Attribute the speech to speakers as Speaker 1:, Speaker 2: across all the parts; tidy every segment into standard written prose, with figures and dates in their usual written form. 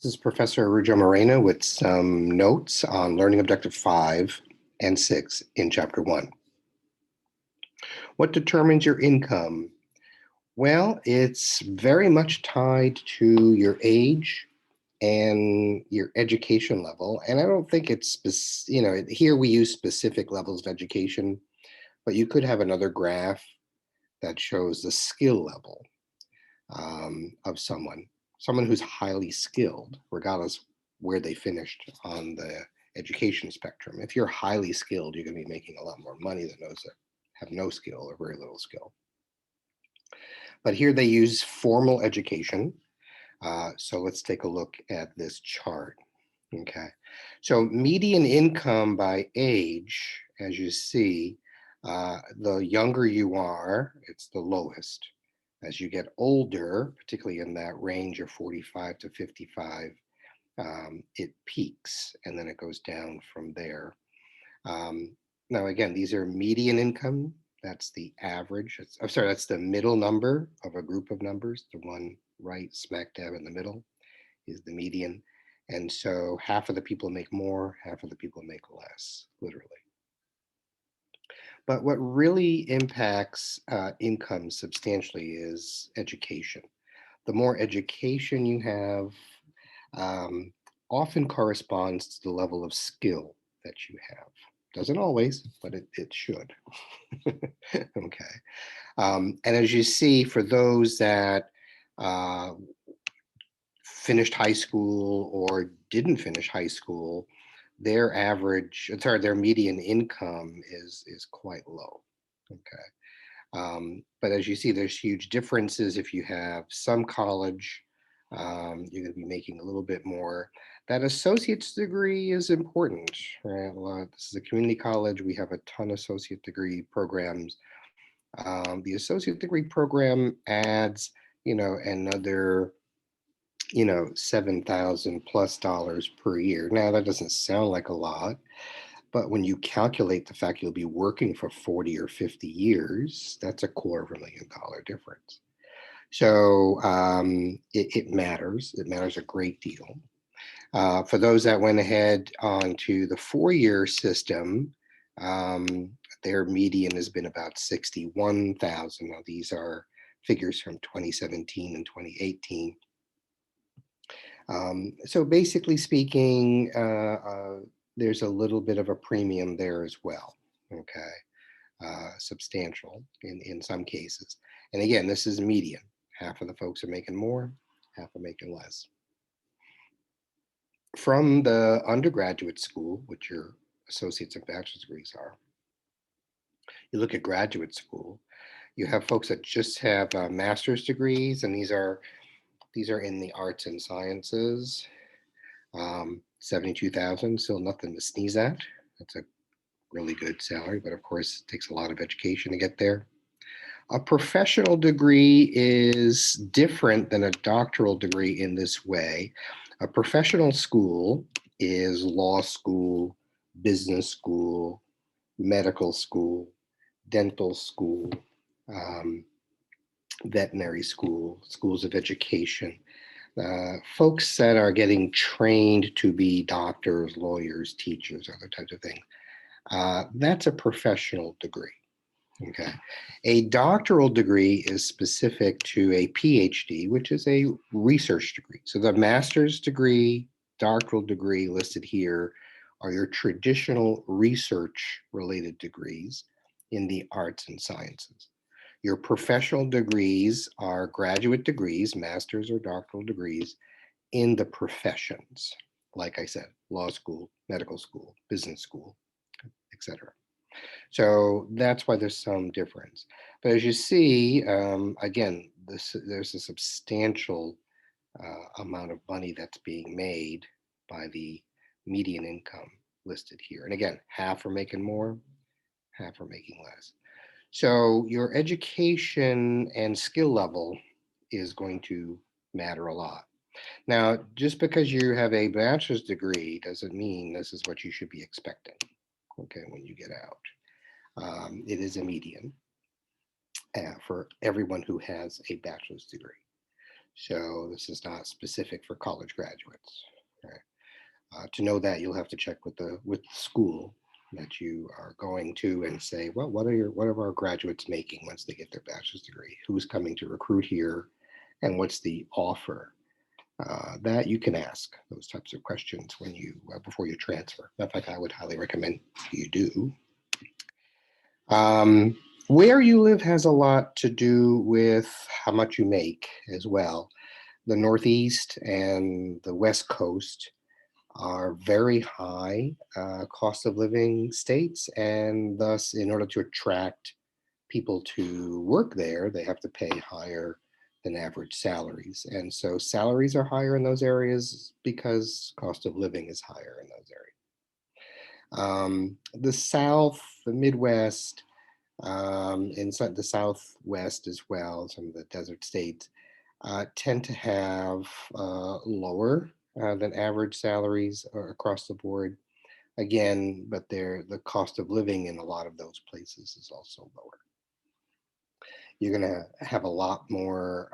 Speaker 1: This is Professor Rujo Moreno with some notes on Learning Objective 5 and 6 in Chapter 1. What determines your income? Well, it's very much tied to your age and your education level. And I don't think it's, here we use specific levels of education, but you could have another graph that shows the skill level of someone who's highly skilled, regardless where they finished on the education spectrum. If you're highly skilled, you're going to be making a lot more money than those that have no skill or very little skill. But here they use formal education. So let's take a look at this chart. Okay, so median income by age, as you see, the younger you are, it's the lowest. As you get older, particularly in that range of 45 to 55, it peaks and then it goes down from there. Now, again, these are median income. That's the average. I'm sorry, that's the middle number of a group of numbers. The one right smack dab in the middle is the median. And so half of the people make more, half of the people make less, literally. But what really impacts income substantially is education. The more education you have often corresponds to the level of skill that you have. Doesn't always, but it should. Okay. And as you see, for those that finished high school or didn't finish high school, their their median income is quite low. Okay. But as you see, there's huge differences. If you have some college, you're going to be making a little bit more. That associate's degree is important, right? This is a community college. We have a ton of associate degree programs. The associate degree program adds, another, $7,000+ per year. Now, that doesn't sound like a lot, but when you calculate the fact you'll be working for 40 or 50 years, that's $250,000 difference. So it matters. It matters a great deal. For those that went ahead onto the 4-year system, their median has been about 61,000. Now, these are figures from 2017 and 2018. So basically speaking, there's a little bit of a premium there as well, okay? Substantial in some cases. And again, this is median. Half of the folks are making more, half are making less. From the undergraduate school, which your associates and bachelor's degrees are, you look at graduate school, you have folks that just have master's degrees, and these are in the arts and sciences. 72,000, still nothing to sneeze at. That's a really good salary, but of course it takes a lot of education to get there. A professional degree is different than a doctoral degree in this way. A professional school is law school, business school, medical school, dental school, veterinary school, schools of education. Folks that are getting trained to be doctors, lawyers, teachers, other types of things. That's a professional degree. Okay. A doctoral degree is specific to a PhD, which is a research degree. So the master's degree, doctoral degree listed here are your traditional research related degrees in the arts and sciences. Your professional degrees are graduate degrees, master's or doctoral degrees in the professions. Like I said, law school, medical school, business school, etc. So that's why there's some difference. But as you see, again, there's a substantial amount of money that's being made by the median income listed here. And again, half are making more, half are making less. So your education and skill level is going to matter a lot. Now, just because you have a bachelor's degree doesn't mean this is what you should be expecting, okay, when you get out. It is a median for everyone who has a bachelor's degree. So this is not specific for college graduates. Right? To know that, you'll have to check with the school that you are going to and say, well, what are our graduates making once they get their bachelor's degree? Who's coming to recruit here, and what's the offer? That you can ask those types of questions when you before you transfer. In fact, I would highly recommend you do. Um, where you live has a lot to do with how much you make as well. The Northeast and the West Coast are very high cost of living states, and thus, in order to attract people to work there, they have to pay higher than average salaries. And so salaries are higher in those areas because cost of living is higher in those areas. The South, the Midwest, inside the Southwest as well, some of the desert states tend to have lower than average salaries across the board. Again, but the cost of living in a lot of those places is also lower. You're going to have a lot more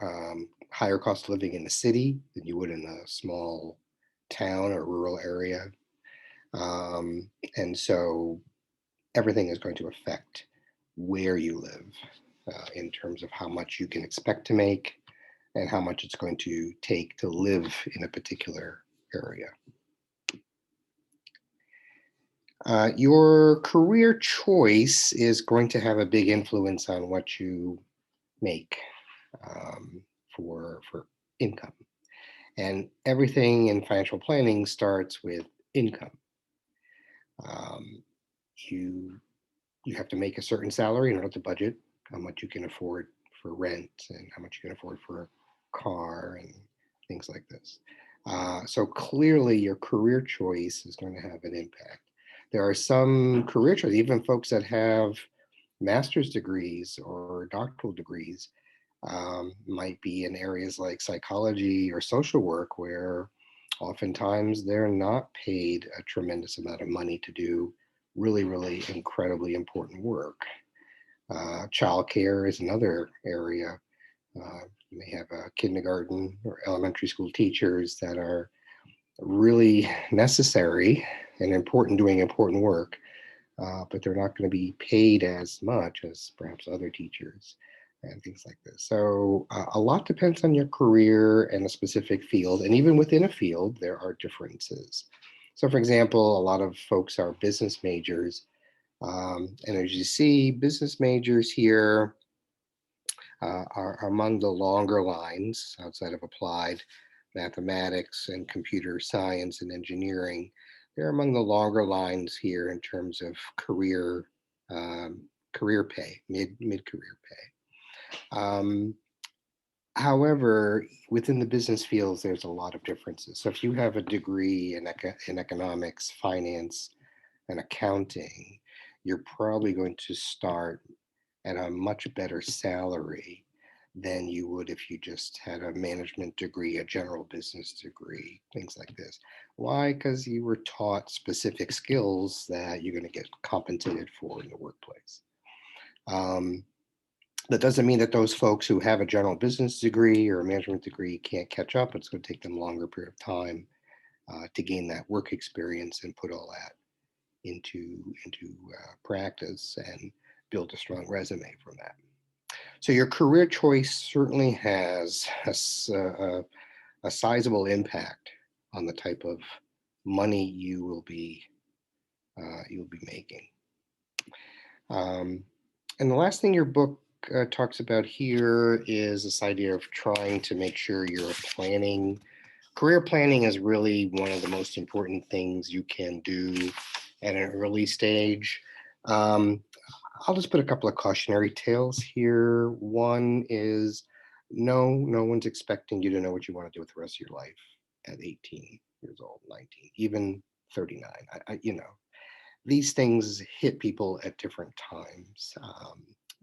Speaker 1: higher cost of living in the city than you would in a small town or rural area. Um, and so everything is going to affect where you live in terms of how much you can expect to make and how much it's going to take to live in a particular area. Your career choice is going to have a big influence on what you make um, for income. And everything in financial planning starts with income. Um, you you have to make a certain salary in order to budget how much you can afford for rent and how much you can afford for a car and things like this. So clearly, your career choice is going to have an impact. There are some career choices, even folks that have master's degrees or doctoral degrees, might be in areas like psychology or social work, where oftentimes they're not paid a tremendous amount of money to do really, really incredibly important work. Childcare is another area. You may have kindergarten or elementary school teachers that are really necessary and important, doing important work, but they're not going to be paid as much as perhaps other teachers and things like this. So a lot depends on your career and a specific field. And even within a field, there are differences. So, for example, a lot of folks are business majors. And as you see, business majors here are among the longer lines outside of applied mathematics and computer science and engineering. They're among the longer lines here in terms of um, career pay, mid career pay. However, within the business fields, there's a lot of differences. So if you have a degree in economics, finance, and accounting, you're probably going to start at a much better salary than you would if you just had a management degree, a general business degree, things like this. Why? Because you were taught specific skills that you're going to get compensated for in the workplace. Um, that doesn't mean that those folks who have a general business degree or a management degree can't catch up. It's going to take them a longer period of time to gain that work experience and put all that into practice and build a strong resume from that. So your career choice certainly has a sizable impact on the type of money you'll be making. Um, and the last thing your book talks about here is this idea of trying to make sure you're planning. Career planning is really one of the most important things you can do at an early stage. Um, I'll just put a couple of cautionary tales here. One is no one's expecting you to know what you want to do with the rest of your life at 18 years old, 19, even 39. These things hit people at different times.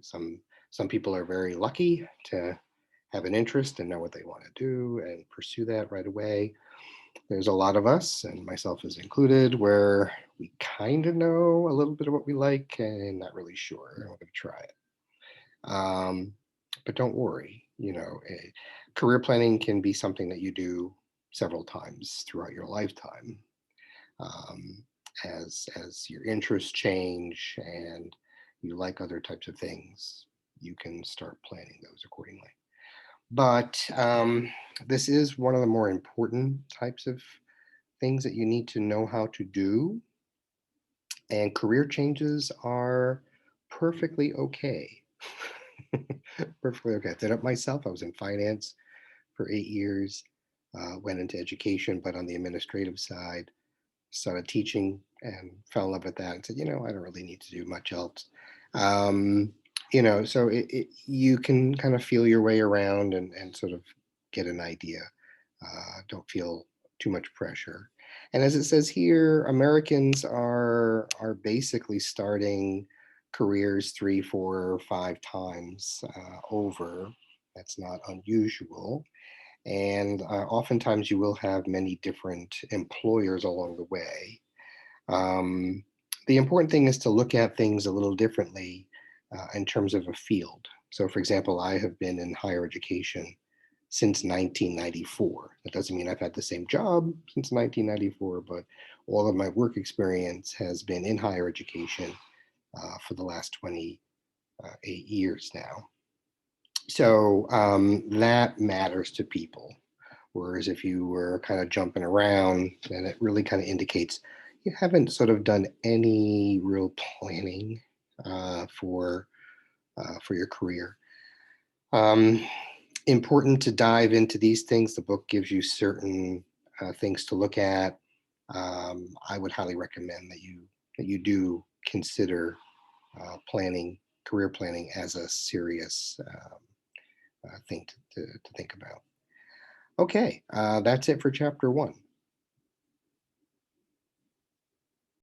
Speaker 1: Some some people are very lucky to have an interest and know what they want to do and pursue that right away. There's a lot of us, and myself is included, where we kind of know a little bit of what we like and not really sure. And we're going to try it. But don't worry, Career planning can be something that you do several times throughout your lifetime. Um, as your interests change and you like other types of things, you can start planning those accordingly. But this is one of the more important types of things that you need to know how to do. And career changes are perfectly okay. Perfectly okay. I did it myself. I was in finance for 8 years, went into education, but on the administrative side, started teaching and fell in love with that and said, I don't really need to do much else. Um, so you can kind of feel your way around and sort of get an idea. Don't feel too much pressure. And as it says here, Americans are basically starting careers 3, 4, 5 times over. That's not unusual. And oftentimes you will have many different employers along the way. Um, the important thing is to look at things a little differently in terms of a field. So, for example, I have been in higher education since 1994. That doesn't mean I've had the same job since 1994, but all of my work experience has been in higher education for the last 28 years now. So that matters to people. Whereas if you were kind of jumping around, then it really kind of indicates you haven't sort of done any real planning uh, for for your career. Um, Important to dive into these things. The book gives you certain things to look at. I would highly recommend that you do consider career planning as a serious thing to think about. Okay, that's it for chapter 1.